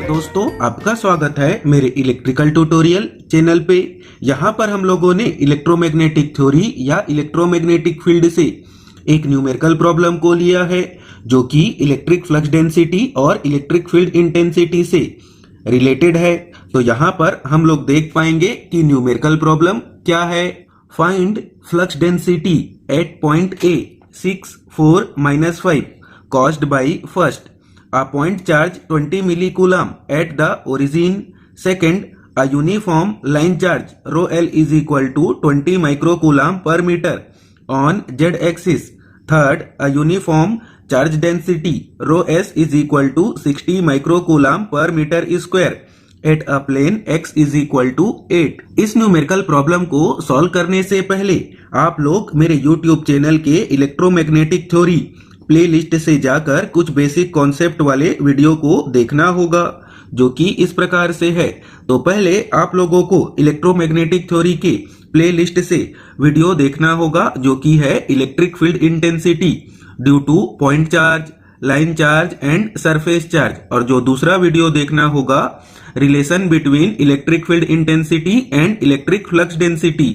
दोस्तों, आपका स्वागत है मेरे इलेक्ट्रिकल ट्यूटोरियल चैनल पे। यहाँ पर हम लोगों ने इलेक्ट्रोमैग्नेटिक थ्योरी या इलेक्ट्रोमैग्नेटिक फील्ड से एक न्यूमेरिकल प्रॉब्लम को लिया है जो कि इलेक्ट्रिक फ्लक्स डेंसिटी और इलेक्ट्रिक फील्ड इंटेंसिटी से रिलेटेड है। तो यहाँ पर हम लोग देख पाएंगे कि न्यूमेरिकल प्रॉब्लम क्या है। Find flux density at point A 6 4 -5 caused by first a point charge 20 millicoulomb at the origin, second a uniform line charge rho L is equal to 20 microcoulomb per meter on z axis, third a uniform charge density rho S is equal to 60 microcoulomb per meter square at a plane x is equal to 8। इस numerical problem को solve करने से पहले आप लोग मेरे YouTube channel के electromagnetic theory playlist से जाकर कुछ बेसिक कॉन्सेप्ट वाले वीडियो को देखना होगा जो कि इस प्रकार से है। तो पहले आप लोगों को इलेक्ट्रोमैग्नेटिक थ्योरी के प्लेलिस्ट से वीडियो देखना होगा जो कि है electric field intensity due to point charge, line charge and surface charge, और जो दूसरा वीडियो देखना होगा relation between electric field intensity and electric flux density.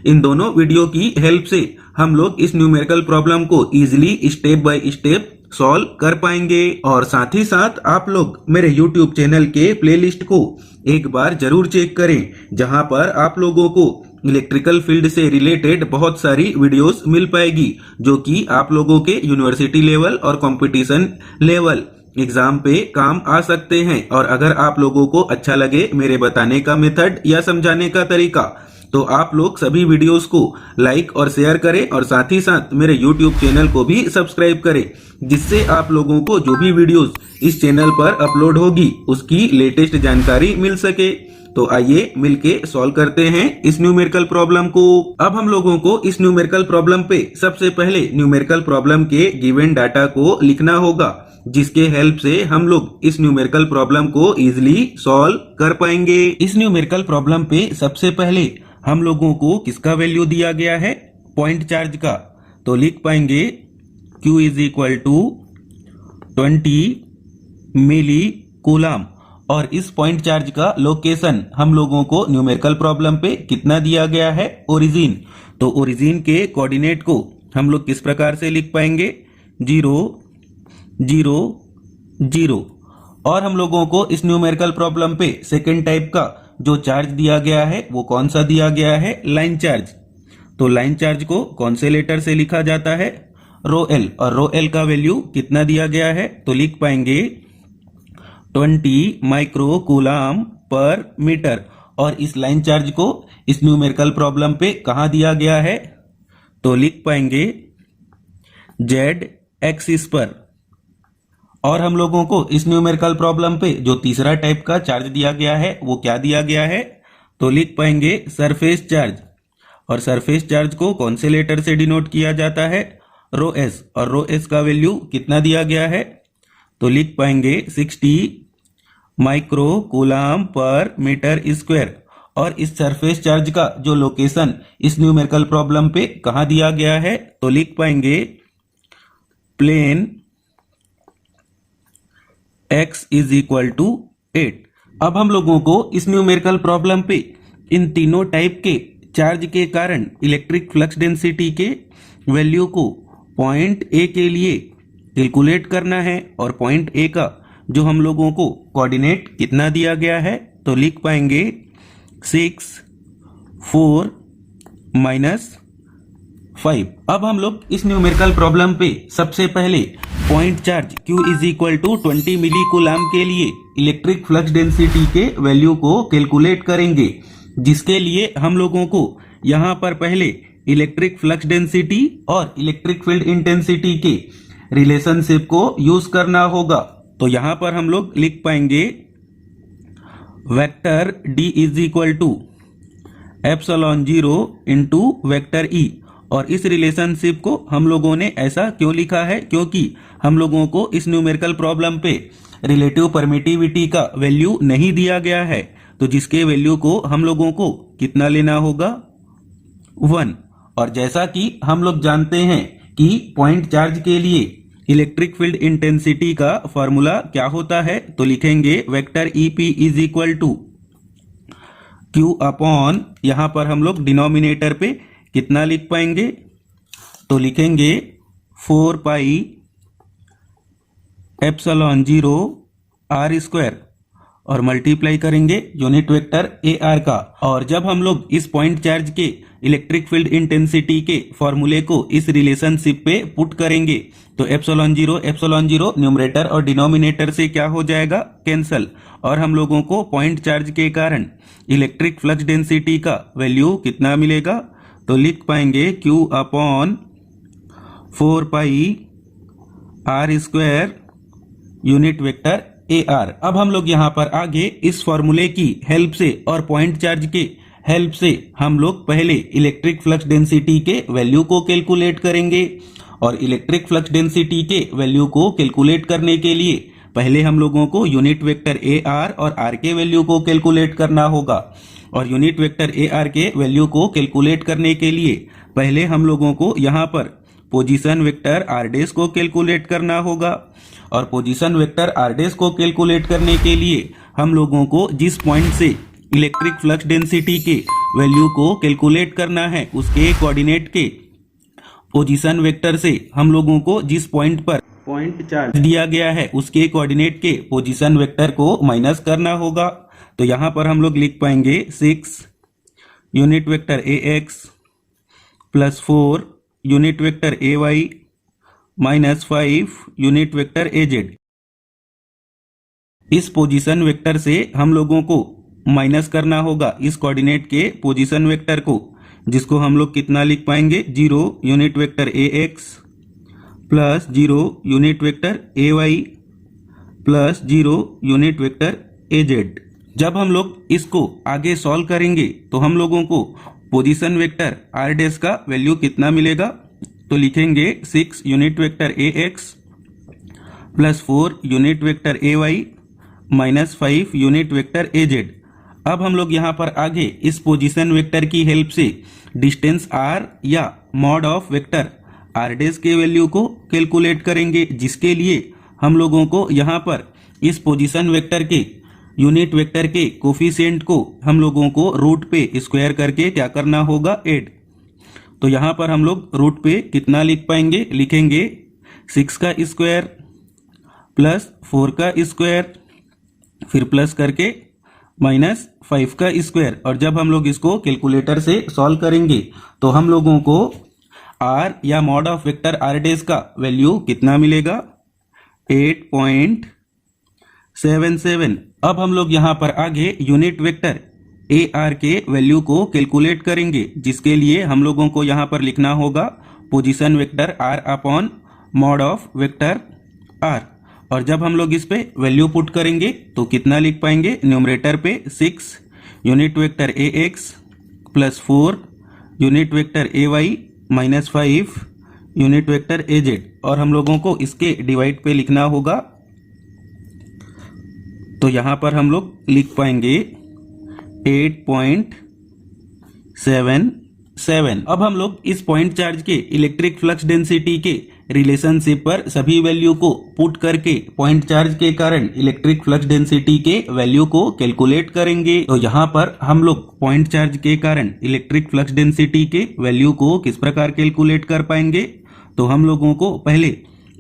इन दोनों वीडियो की हेल्प से हम लोग इस न्यूमेरिकल प्रॉब्लम को easily step by step solve कर पाएंगे। और साथ ही साथ आप लोग मेरे YouTube चैनल के प्लेलिस्ट को एक बार जरूर चेक करें जहां पर आप लोगों को इलेक्ट्रिकल फील्ड से रिलेटेड बहुत सारी वीडियोस मिल पाएगी जो कि आप लोगों के यूनिवर्सिटी लेवल और कंपटीशन लेवल एग्जाम पे काम आ सकते हैं। और अगर आप लोगों को अच्छा लगे मेरे बताने का मेथड या समझाने का तरीका तो आप लोग सभी वीडियोस को लाइक और शेयर करें और साथ ही साथ मेरे YouTube चैनल को भी सब्सक्राइब करें जिससे आप लोगों को जो भी वीडियोस इस चैनल पर अपलोड होगी उसकी लेटेस्ट जानकारी मिल सके। तो आइए मिलके सॉल्व करते हैं इस न्यूमेरिकल प्रॉब्लम को। अब हम लोगों को इस न्यूमेरिकल प्रॉब्लम पे सबसे पहले न्यूमेरिकल प्रॉब्लम के गिवन डाटा को लिखना होगा जिसके हेल्प से हम लोग इस न्यूमेरिकल प्रॉब्लम को इजीली सॉल्व कर पाएंगे। इस न्यूमेरिकल प्रॉब्लम पे सबसे पहले हम लोगों को किसका वैल्यू दिया गया है, पॉइंट चार्ज का। तो लिख पाएंगे Q is equal to 20 milli coulomb, और इस पॉइंट चार्ज का लोकेशन हम लोगों को न्यूमेरिकल प्रॉब्लम पे कितना दिया गया है, ओरिजिन। तो ओरिजिन के कोऑर्डिनेट को हम लोग किस प्रकार से लिख पाएंगे, 0 0 0। और हम लोगों को इस न्यूमेरिकल प्रॉब्लम पे सेकेंड टाइप का जो चार्ज दिया गया है वो कौन सा दिया गया है, लाइन चार्ज। तो लाइन चार्ज को कौन से लेटर से लिखा जाता है, रो एल, और रो एल का वैल्यू कितना दिया गया है तो लिख पाएंगे 20 माइक्रो कूलम पर मीटर। और इस लाइन चार्ज को इस न्यूमेरिकल प्रॉब्लम पे कहां दिया गया है तो लिख पाएंगे जेड एक्सिस पर। और हम लोगों को इस न्यूमेरिकल प्रॉब्लम पे जो तीसरा टाइप का चार्ज दिया गया है वो क्या दिया गया है तो लिख पाएंगे सरफेस चार्ज। और सरफेस चार्ज को कौन से लेटर से डिनोट किया जाता है, रो एस, और रो एस का वैल्यू कितना दिया गया है तो लिख पाएंगे 60 micro coulomb per metre square. और इस सरफेस चार्ज का जो लोकेशन इस न्यूमेरिकल प्रॉब्लम पे कहां दिया गया है तो लिख पाएंगे plane x is equal to 8। अब हम लोगों को इस न्यूमेरिकल प्रॉब्लम पे इन तीनों टाइप के चार्ज के कारण इलेक्ट्रिक फ्लक्स डेंसिटी के वैल्यू को पॉइंट ए के लिए कैलकुलेट करना है। और पॉइंट ए का जो हम लोगों को कोऑर्डिनेट कितना दिया गया है तो लिख पाएंगे 6 4 -5। अब हम लोग इस न्यूमेरिकल प्रॉब्लम पे सबसे पहले point charge Q is equal to 20 milli coulomb के लिए इलेक्ट्रिक फ्लक्स डेंसिटी के वैल्यू को कैलकुलेट करेंगे, जिसके लिए हम लोगों को यहाँ पर पहले इलेक्ट्रिक फ्लक्स डेंसिटी और इलेक्ट्रिक फील्ड इंटेंसिटी के रिलेशनशिप को यूज करना होगा। तो यहाँ पर हम लोग लिख पाएंगे vector D is equal to epsilon 0 into vector E। और इस रिलेशनशिप को हम लोगों ने ऐसा क्यों लिखा है, क्योंकि हम लोगों को इस न्यूमेरिकल प्रॉब्लम पे रिलेटिव परमिटिविटी का वैल्यू नहीं दिया गया है, तो जिसके वैल्यू को हम लोगों को कितना लेना होगा, 1। और जैसा कि हम लोग जानते हैं कि पॉइंट चार्ज के लिए इलेक्ट्रिक फील्ड इंटेंसिटी का फॉर्मूला क्या होता है? तो लिखेंगे vector E P is equal to Q upon, यहां पर हम लोग डिनोमिनेटर पे कितना लिख पाएंगे? तो लिखेंगे 4 पाई एप्सिलॉन 0 आर स्क्वायर और मल्टीप्लाई करेंगे यूनिट वेक्टर ए आर का। और जब हम लोग इस पॉइंट चार्ज के इलेक्ट्रिक फील्ड इंटेंसिटी के फॉर्मूले को इस रिलेशनशिप पे पुट करेंगे तो एप्सिलॉन 0 न्यूमरेटर और डिनोमिनेटर से क्या हो जाएगा? कैंसल। और हम लोगों को पॉइंट चार्ज के कारण इलेक्ट्रिक फ्लक्स डेंसिटी का वैल्यू कितना मिलेगा? तो लिख पाएंगे Q upon 4 pi R square unit vector ए आर। अब हम लोग यहाँ पर आगे इस फॉर्मूले की हेल्प से और पॉइंट चार्ज के हेल्प से हम लोग पहले इलेक्ट्रिक फ्लक्स डेंसिटी के वैल्यू को कैलकुलेट करेंगे। और इलेक्ट्रिक फ्लक्स डेंसिटी के वैल्यू को कैलकुलेट करने के लिए पहले हम लोगों को यूनिट वेक्टर ए आर और आर के वैल्यू को कैलकुलेट करना होगा। और यूनिट वेक्टर ए आर के वैल्यू को कैलकुलेट करने के लिए पहले हम लोगों को यहाँ पर पोजीशन वेक्टर आर डैश को कैलकुलेट करना होगा। और पोजीशन वेक्टर आर डैश को कैलकुलेट करने के लिए हम लोगों को जिस पॉइंट से इलेक्ट्रिक फ्लक्स डेंसिटी के वैल्यू को कैलकुलेट करना है उसके कोऑर्डिनेट के पोजीशन वेक्टर से हम लोगों को जिस पॉइंट पर पॉइंट चार्ज दिया गया है उसके कोऑर्डिनेट के पोजीशन वेक्टर को माइनस करना होगा। तो यहाँ पर हम लोग लिख पाएंगे 6 यूनिट वेक्टर ए एक्स प्लस 4 यूनिट वेक्टर ए वाई माइनस 5 यूनिट वेक्टर ए जेड। इस पोजीशन वेक्टर से हम लोगों को माइनस करना होगा इस कोऑर्डिनेट के पोजीशन वेक्टर को, जिसको हम लोग कितना लिख पाएंगे? 0 यूनिट वेक्टर ए एक्स प्लस 0 यूनिट वेक्टर ए वाई प्लस 0 यूनिट वेक्टर ए जेड। जब हम लोग इसको आगे सॉल्व करेंगे तो हम लोगों को पोजीशन वेक्टर आर डैश का वैल्यू कितना मिलेगा? तो लिखेंगे 6 यूनिट वेक्टर ए एक्स प्लस 4 यूनिट वेक्टर ए वाई माइनस 5 यूनिट वेक्टर ए जेड। अब हम लोग यहाँ पर आगे इस पोजीशन वेक्टर की हेल्प से डिस्टेंस आर या mod of vector are dash के वैल्यू को कैलकुलेट करेंगे, जिसके लिए हम लोगों को यहाँ पर इस पोजीशन वेक्टर के यूनिट वेक्टर के कोफिशिएंट को हम लोगों को रूट पे स्क्वायर करके क्या करना होगा? ऐड। तो यहाँ पर हम लोग रूट पे कितना लिख पाएंगे? लिखेंगे 6 का स्क्वायर प्लस 4 का स्क्वायर फिर प्लस करके माइनस 5 का स्क्वायर। और जब हम लोग इसको कैलकुलेटर से सॉल्व करेंगे तो हम लोगों को आर या mod of vector are dash का वैल्यू कितना मिलेगा? 8.77। अब हम लोग यहाँ पर आगे यूनिट वेक्टर ए आर के वैल्यू को कैलकुलेट करेंगे, जिसके लिए हम लोगों को यहाँ पर लिखना होगा position vector r upon mod of vector r. और जब हम लोग इस पे वैल्यू पुट करेंगे तो कितना लिख पाएंगे? न्यूमरेटर पे 6 यूनिट वेक्टर ए एक्स प्लस 4 यूनिट वेक्टर ए वाई माइनस 5 यूनिट वेक्टर ए जेड। और हम लोगों को इसके डिवाइड पे लिखना होगा, तो यहाँ पर हम लोग लिख पाएंगे 8.77। अब हम लोग इस पॉइंट चार्ज के इलेक्ट्रिक फ्लक्स डेंसिटी के रिलेशनशिप पर सभी वैल्यू को पुट करके पॉइंट चार्ज के कारण इलेक्ट्रिक फ्लक्स डेंसिटी के वैल्यू को कैलकुलेट करेंगे। तो यहाँ पर हम लोग पॉइंट चार्ज के कारण इलेक्ट्रिक फ्लक्स डेंसिटी के वैल्यू को किस प्रकार कैलकुलेट कर पाएंगे? तो हम लोगों को पहले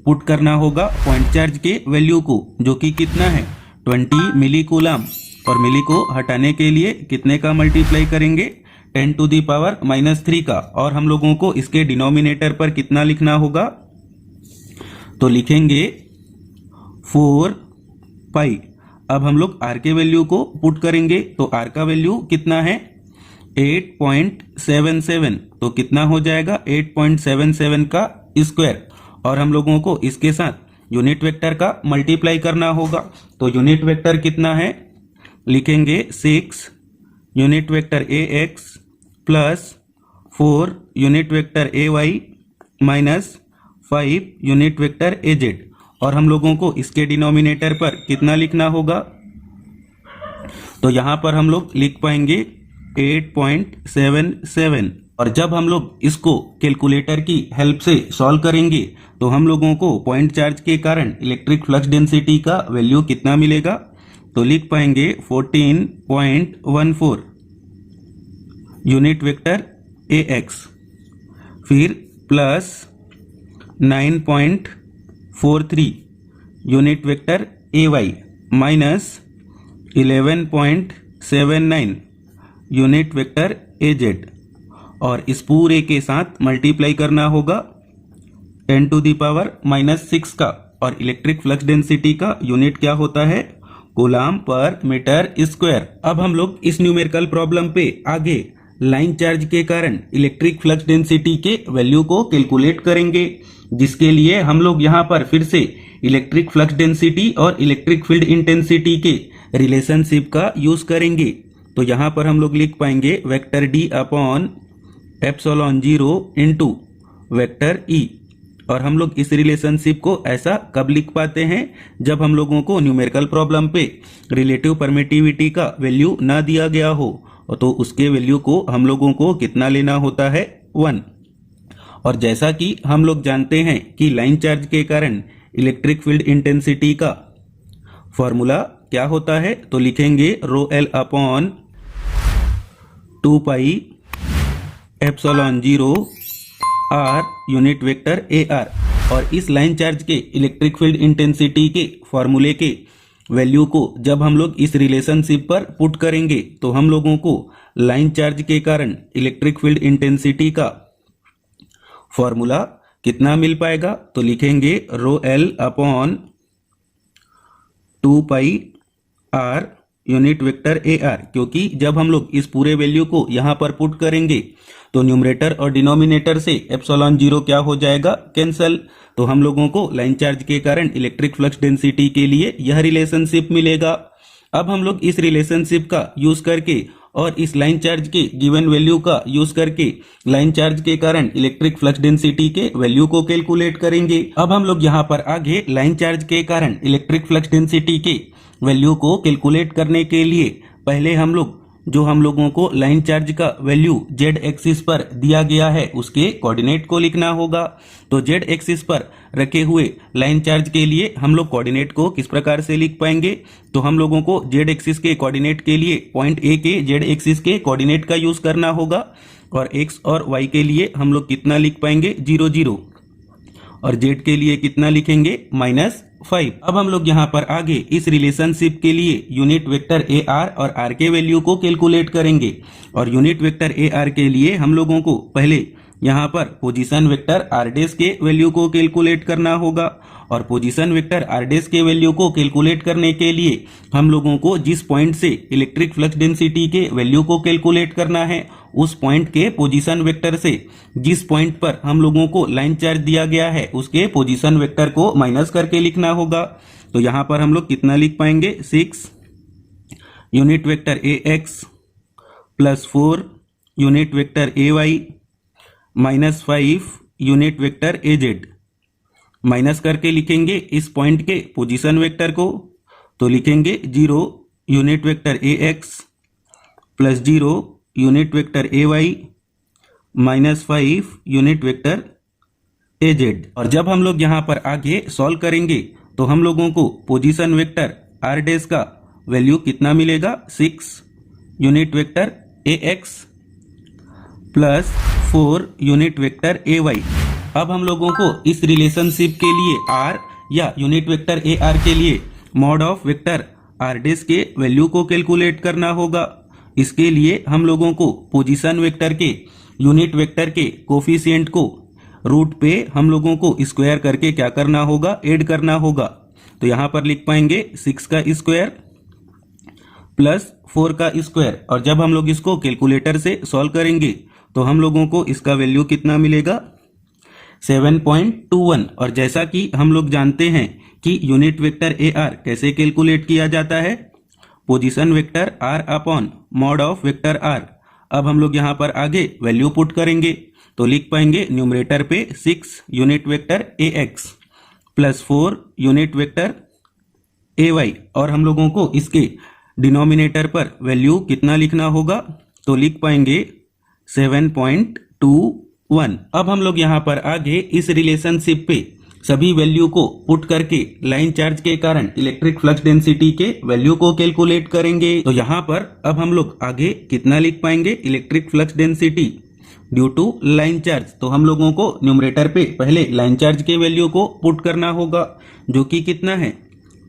पुट करना होगा पॉइंट चार्ज के वैल्यू को, जो कि कितना है? 20 मिली कूलम। और मिली को हटाने के लिए कितने का मल्टीप्लाई करेंगे? 10⁻³ का। और हम लोगों को इसके डिनोमिनेटर पर कितना लिखना होगा? तो लिखेंगे 4 पाई। अब हम लोग आर के वैल्यू को पुट करेंगे तो आर का वैल्यू कितना है? 8.77। तो कितना हो जाएगा? 8.77 का स्क्वायर। और हम लोगों को इसके साथ यूनिट वेक्टर का मल्टीप्लाई करना होगा। तो यूनिट वेक्टर कितना है? लिखेंगे 6 यूनिट वेक्टर ए एक्स प्लस 4 यूनिट वेक्टर ए वाई माइनस 5 यूनिट वेक्टर ए जेड। और हम लोगों को इसके डिनोमिनेटर पर कितना लिखना होगा? तो यहाँ पर हम लोग लिख पाएंगे 8.77 और जब हम लोग इसको कैलकुलेटर की हेल्प से सॉल्व करेंगे तो हम लोगों को पॉइंट चार्ज के कारण इलेक्ट्रिक फ्लक्स डेंसिटी का वैल्यू कितना मिलेगा, तो लिख पाएंगे 14.14 यूनिट वेक्टर AX, फिर plus 9.43 unit vector AY minus 11.79 unit vector AZ, और इस पूरे के साथ मल्टीप्लाई करना होगा 10⁻⁻6 का, और इलेक्ट्रिक फ्लक्स डेंसिटी का यूनिट क्या होता है, कूलम्ब पर मीटर स्क्वायर। अब हम लोग इस न्यूमेरिकल प्रॉब्लम पे आगे लाइन चार्ज के कारण इलेक्ट्रिक फ्लक्स डेंसिटी के वैल्यू को कैलकुलेट करेंगे, जिसके लिए हम लोग यहाँ पर फिर से इलेक्ट्रिक फ्लक्स डेंसिटी और इलेक्ट्रिक फील्ड इंटेंसिटी के रिलेशनशिप का यूज करेंगे। तो यहाँ पर हम लोग लिख पाएंगे vector D upon epsilon 0 into vector E, और हम लोग इस रिलेशनशिप को ऐसा कब लिख पाते हैं, जब हम लोगों को न्यूमेरिकल प्रॉब्लम पे रिलेटिव परमिटिविटी का वैल्यू ना दिया गया हो, तो उसके वैल्यू को हम लोगों को कितना लेना होता है, 1। और जैसा कि हम लोग जानते हैं कि लाइन चार्ज के कारण इलेक्ट्रिक फील्ड इंटेंसिटी का फॉर्मूला क्या होता है, तो लिखेंगे ρl upon 2 pi epsilon 0 r unit vector AR। और इस लाइन चार्ज के इलेक्ट्रिक फील्ड इंटेंसिटी के फॉर्मूले के वैल्यू को जब हम लोग इस रिलेशनशिप पर पुट करेंगे तो हम लोगों को लाइन चार्ज के कारण इलेक्ट्रिक फील्ड इंटेंसिटी का फॉर्मूला कितना मिल पाएगा, तो लिखेंगे ρl अपॉन 2 पाई r यूनिट वेक्टर AR, क्योंकि जब हम लोग इस पूरे वैल्यू को यहाँ पर पुट करेंगे तो न्यूमरेटर और डिनोमिनेटर से एप्सिलॉन 0 क्या हो जाएगा, कैंसल। तो हम लोगों को लाइन चार्ज के कारण इलेक्ट्रिक फ्लक्स डेंसिटी के लिए यह रिलेशनशिप मिलेगा। अब हम लोग इस रिलेशनशिप का यूज करके और इस लाइन चार्ज के गिवन वैल्यू का यूज करके लाइन चार्ज के कारण इलेक्ट्रिक फ्लक्स डेंसिटी के वैल्यू को कैलकुलेट करेंगे। अब हम लोग यहाँ पर आगे लाइन चार्ज के कारण इलेक्ट्रिक फ्लक्स डेंसिटी के वैल्यू को कैलकुलेट करने के लिए पहले हम लोगों को लाइन चार्ज का वैल्यू z एक्सिस पर दिया गया है उसके कोऑर्डिनेट को लिखना होगा। तो z एक्सिस पर रखे हुए लाइन चार्ज के लिए हम लोग कोऑर्डिनेट को किस प्रकार से लिख पाएंगे, तो हम लोगों को z एक्सिस के कोऑर्डिनेट के लिए पॉइंट A के z एक्सिस के कोऑर्डिनेट का यूज करना होगा, और x और y के लिए हम लोग कितना लिख पाएंगे, 0 0, और z के लिए कितना लिखेंगे, -5। अब हम लोग यहाँ पर आगे इस रिलेशनशिप के लिए यूनिट वेक्टर AR और R के वैल्यू को कैलकुलेट करेंगे। और यूनिट वेक्टर AR के लिए हम लोगों को पहले यहाँ पर पोजीशन वेक्टर R' के वैल्यू को कैलकुलेट करना होगा, और पोजीशन वेक्टर R' के वैल्यू को कैलकुलेट करने के लिए हम लोगों को जिस पॉइंट से इलेक्ट्रिक फ्लक्स डेंसिटी के वैल्यू को कैलकुलेट करना है उस पॉइंट के पोजीशन वेक्टर से जिस पॉइंट पर हम लोगों को लाइन चार्ज दिया गया है उसके पोजीशन वेक्टर को माइनस करके लिखना होगा। तो यहाँ पर हम लोग कितना लिख पाएंगे, 6 unit vector AX plus 4 unit vector AY minus 5 unit vector AZ। Minus करके लिखेंगे इस पॉइंट के पोजीशन वेक्टर को, तो लिखेंगे 0 unit vector AX plus 0 unit vector AY minus 5 unit vector AZ। और जब हम लोग यहाँ पर आगे सॉल्व करेंगे तो हम लोगों को पोजीशन वेक्टर R' का वैल्यू कितना मिलेगा, 6 unit vector AX plus 4 unit vector AY। अब हम लोगों को इस रिलेशनशिप के लिए R या यूनिट वेक्टर AR के लिए मॉड ऑफ वेक्टर R' के वैल्यू को कैलकुलेट करना होगा। इसके लिए हम लोगों को पोजीशन वेक्टर के यूनिट वेक्टर के कोफिशिएंट को रूट पे हम लोगों को स्क्वायर करके क्या करना होगा, ऐड करना होगा। तो यहाँ पर लिख पाएंगे 6 का स्क्वायर प्लस 4 का स्क्वायर, और जब हम लोग इसको कैलकुलेटर से सॉल्व करेंगे तो हम लोगों को इसका वैल्यू कितना मिलेगा, 7.21। और जैसा कि हम लोग जानते हैं कि यूनिट वेक्टर AR कैसे कैलकुलेट किया जाता है, position vector R upon mod of vector R। अब हम लोग यहाँ पर आगे वैल्यू पुट करेंगे तो लिख पाएंगे न्यूमरेटर पे 6 unit vector AX plus 4 unit vector AY, और हम लोगों को इसके डिनोमिनेटर पर वैल्यू कितना लिखना होगा, तो लिख पाएंगे 7.21। अब हम लोग यहाँ पर आगे इस रिलेशनशिप पे सभी वैल्यू को पुट करके लाइन चार्ज के कारण इलेक्ट्रिक फ्लक्स डेंसिटी के वैल्यू को कैलकुलेट करेंगे। तो यहाँ पर अब हम लोग आगे कितना लिख पाएंगे, electric flux density due to line charge. तो हम लोगों को न्यूमरेटर पे पहले लाइन चार्ज के वैल्यू को पुट करना होगा, जो कि कितना है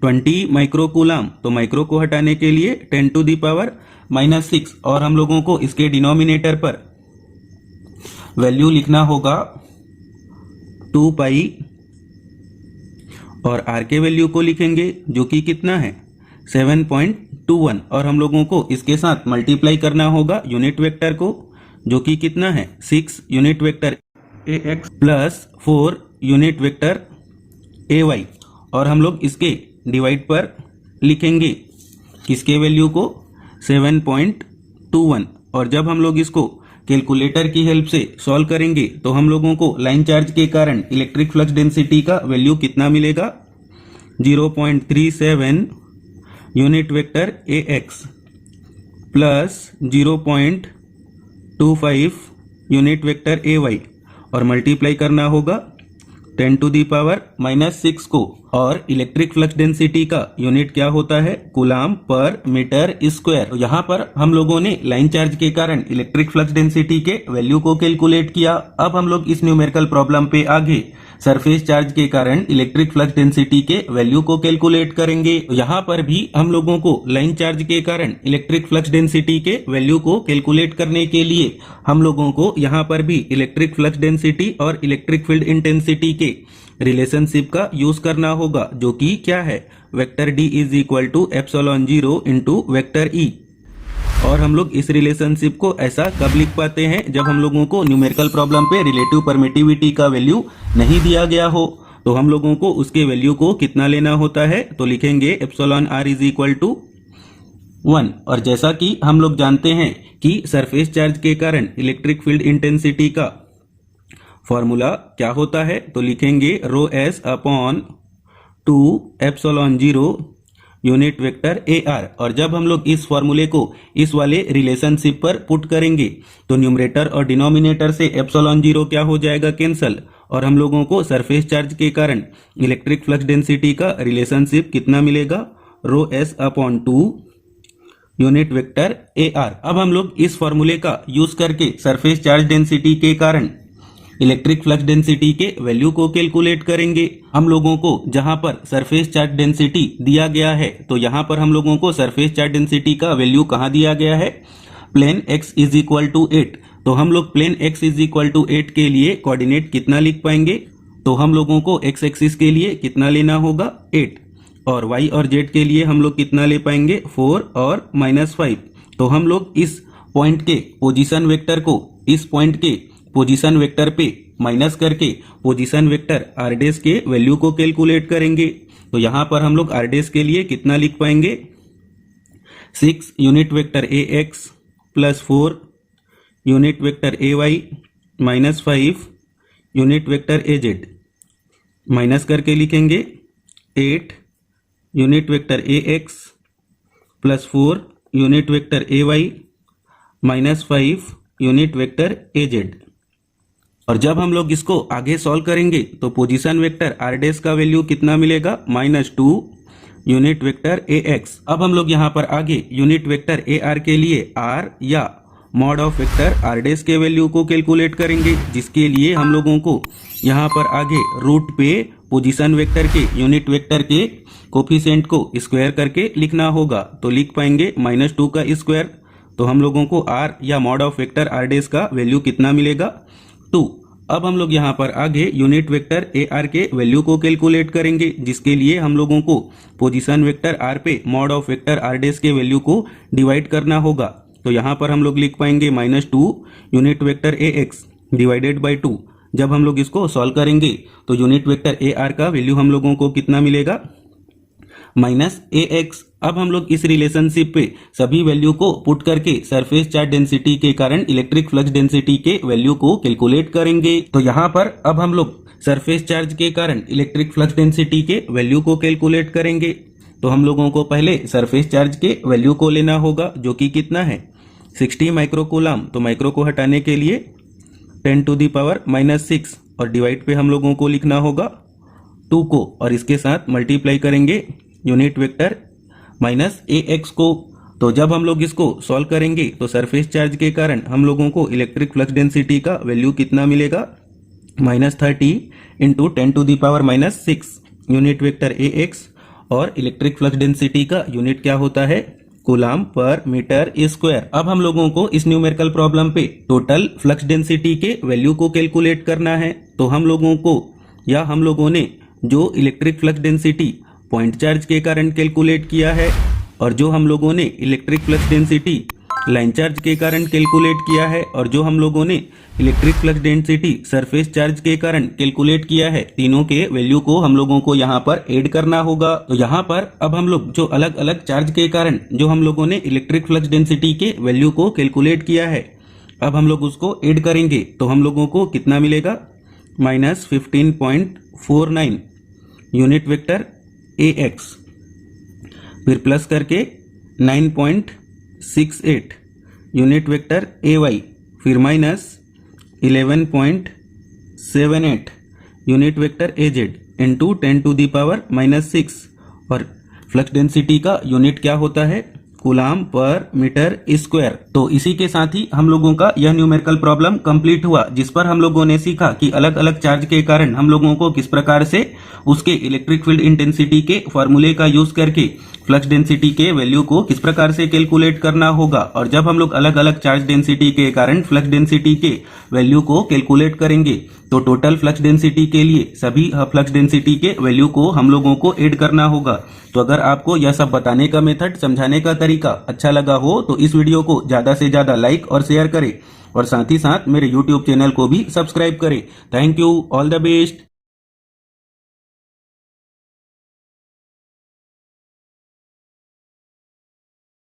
20 माइक्रो कूलम। तो माइक्रो को हटाने के लिए 10⁻⁻⁶, और हम लोगों को इसके डिनोमिनेटर पर वैल्यू लिखना होगा 2 पाई, और आर के वैल्यू को लिखेंगे जो कि कितना है 7.21, और हम लोगों को इसके साथ मल्टीप्लाई करना होगा यूनिट वेक्टर को, जो कि कितना है 6 unit vector ax plus 4 unit vector ay, और हम लोग इसके डिवाइड पर लिखेंगे किसके वैल्यू को 7.21। और जब हम लोग इसको कैलकुलेटर की हेल्प से सॉल्व करेंगे तो हम लोगों को लाइन चार्ज के कारण इलेक्ट्रिक फ्लक्स डेंसिटी का वैल्यू कितना मिलेगा 0.37 unit vector ax plus 0.25 unit vector ay, और मल्टीप्लाई करना होगा 10⁻⁻⁶ को, और इलेक्ट्रिक फ्लक्स डेंसिटी का यूनिट क्या होता है, कूलम पर मीटर स्क्वायर। तो यहाँ पर हम लोगों ने लाइन चार्ज के कारण इलेक्ट्रिक फ्लक्स डेंसिटी के वैल्यू को कैलकुलेट किया। अब हम लोग इस न्यूमेरिकल प्रॉब्लम पे आगे सरफेस चार्ज के कारण इलेक्ट्रिक फ्लक्स डेंसिटी के वैल्यू को कैलकुलेट करेंगे। तो यहाँ पर भी हम लोगों को लाइन चार्ज के कारण इलेक्ट्रिक फ्लक्स डेंसिटी के वैल्यू को कैलकुलेट करने के लिए हम लोगों को यहाँ पर भी इलेक्ट्रिक फ्लक्स डेंसिटी और इलेक्ट्रिक फील्ड इंटेंसिटी के रिलेशनशिप का यूज करना होगा, जो कि क्या है vector D is equal to ε0 into vector E। और हम लोग इस रिलेशनशिप को ऐसा कब लिख पाते हैं, जब हम लोगों को न्यूमेरिकल प्रॉब्लम पे रिलेटिव परमिटिविटी का वैल्यू नहीं दिया गया हो। तो हम लोगों को उसके वैल्यू को कितना लेना होता है, तो लिखेंगे ε r इज इक्वल टू 1। और जैसा कि हम लोग जानते हैं कि सरफेस चार्ज के कारण इलेक्ट्रिक फील्ड इंटेंसिटी का फॉर्मूला क्या होता है, तो लिखेंगे ρs upon 2ε0 unit vector AR। और जब हम लोग इस फॉर्मूले को इस वाले रिलेशनशिप पर पुट करेंगे तो न्यूमरेटर और डिनोमिनेटर से ε0 क्या हो जाएगा, कैंसल, और हम लोगों को सरफेस चार्ज के कारण इलेक्ट्रिक फ्लक्स डेंसिटी का रिलेशनशिप कितना मिलेगा, ρs upon 2 unit vector AR। अब हम लोग इस फॉर्मूले का यूज करके सरफेस चार्ज डेंसिटी के कारण इलेक्ट्रिक फ्लक्स डेंसिटी के वैल्यू को कैलकुलेट करेंगे। हम लोगों को जहां पर सरफेस चार्ज डेंसिटी दिया गया है, तो यहां पर हम लोगों को सरफेस चार्ज डेंसिटी का वैल्यू कहां दिया गया है, plane x is equal to 8। तो हम लोग plane x is equal to 8 के लिए कोऑर्डिनेट कितना लिख पाएंगे, तो हम लोगों को x एक्सिस के लिए कितना लेना होगा 8, और y और z के लिए हम लोग कितना ले पाएंगे 4 और -5। तो हम लोग इस पॉइंट के पोजीशन वेक्टर को इस पॉइंट के पोजीशन वेक्टर पे माइनस करके पोजीशन वेक्टर r डैश के वैल्यू को कैलकुलेट करेंगे। तो यहां पर हम लोग r डैश के लिए कितना लिख पाएंगे 6 unit vector ax plus 4 unit vector ay minus 5 unit vector az, minus करके लिखेंगे 8 unit vector ax plus 4 unit vector ay minus 5 unit vector az। और जब हम लोग इसको आगे सॉल्व करेंगे तो पोजीशन वेक्टर r डैश का वैल्यू कितना मिलेगा -2 यूनिट वेक्टर ax। अब हम लोग यहाँ पर आगे यूनिट वेक्टर ar के लिए r या mod of vector r dash के वैल्यू को कैलकुलेट करेंगे, जिसके लिए हम लोगों को यहाँ पर आगे रूट पे पोजीशन वेक्टर के यूनिट वेक्टर के कोफिशिएंट को स्क्वायर करके लिखना होगा। तो लिख पाएंगे -2 का स्क्वायर। तो हम लोगों को r या mod of vector r dash का वैल्यू कितना मिलेगा 2। अब हम लोग यहाँ पर आगे यूनिट वेक्टर AR के वैल्यू को कैलकुलेट करेंगे, जिसके लिए हम लोगों को पोजीशन वेक्टर R पे mod of vector R dash के वैल्यू को डिवाइड करना होगा। तो यहाँ पर हम लोग लिख पाएंगे -2 unit vector AX divided by 2। जब हम लोग इसको सॉल्व करेंगे तो यूनिट वेक्टर AR का वैल्यू हम लोगों को कितना मिलेगा -AX। अब हम लोग इस रिलेशनशिप पे सभी वैल्यू को पुट करके सरफेस चार्ज डेंसिटी के कारण इलेक्ट्रिक फ्लक्स डेंसिटी के वैल्यू को कैलकुलेट करेंगे। तो यहाँ पर अब हम लोग सरफेस चार्ज के कारण इलेक्ट्रिक फ्लक्स डेंसिटी के वैल्यू को कैलकुलेट करेंगे। तो हम लोगों को पहले सरफेस चार्ज के वैल्यू को लेना होगा, जो कि कितना है 60 माइक्रोकूलाम, तो माइक्रो को हटाने के लिए 10⁻⁻6 और डिवाइड पे हम लोगों को लिखना होगा 2 को, और इसके साथ मल्टीप्लाई करेंगे यूनिट वेक्टर माइनस AX को। तो जब हम लोग इसको सॉल्व करेंगे तो सरफेस चार्ज के कारण हम लोगों को इलेक्ट्रिक फ्लक्स डेंसिटी का वैल्यू कितना मिलेगा, -30 × 10⁻⁻6 यूनिट वेक्टर AX, और इलेक्ट्रिक फ्लक्स डेंसिटी का यूनिट क्या होता है, कूलाम पर मीटर स्क्वायर। अब हम लोगों को इस न्यूमेरिकल प्रॉब्लम पे टोटल फ्लक्स डेंसिटी के वैल्यू को कैलकुलेट करना है। तो हम लोगों ने जो electric flux density point charge के कारण कैलकुलेट किया है, और जो हम लोगों ने electric flux density line charge के कारण कैलकुलेट किया है, और जो हम लोगों ने electric flux density surface charge के कारण कैलकुलेट किया है, तीनों के वैल्यू को हम लोगों को यहाँ पर ऐड करना होगा। तो यहाँ पर अब हम लोग जो अलग अलग चार्ज के कारण जो हम लोगों ने इलेक्ट्रिक फ्लक्स डेंसिटी के वैल्यू को कैलकुलेट किया है, अब हम लोग उसको ऐड करेंगे तो हम लोगों को कितना मिलेगा, -15.49 यूनिट वेक्टर AX, फिर प्लस करके 9.68 यूनिट वेक्टर AY, फिर -11.78 यूनिट वेक्टर AZ इंटू 10⁻⁻6, और फ्लक्स डेंसिटी का यूनिट क्या होता है, कूलाम पर मीटर स्क्वायर। तो इसी के साथ ही हम लोगों का यह न्यूमेरिकल प्रॉब्लम कंप्लीट हुआ, जिस पर हम लोगों ने सीखा कि अलग अलग चार्ज के कारण हम लोगों को किस प्रकार से उसके इलेक्ट्रिक फील्ड इंटेंसिटी के फॉर्मूले का यूज करके फ्लक्स डेंसिटी के वैल्यू को किस प्रकार से कैलकुलेट करना होगा। और जब हम लोग अलग अलग चार्ज डेंसिटी के कारण फ्लक्स डेंसिटी के वैल्यू को कैलकुलेट करेंगे तो टोटल फ्लक्स डेंसिटी के लिए सभी फ्लक्स डेंसिटी के वैल्यू को हम लोगों को ऐड करना होगा। तो अगर आपको यह सब बताने का मेथड, समझाने का तरीका अच्छा लगा हो तो इस वीडियो को ज्यादा से ज्यादा लाइक और शेयर करें, और साथ ही साथ मेरे YouTube चैनल को भी सब्सक्राइब करें। Thank you, all the best.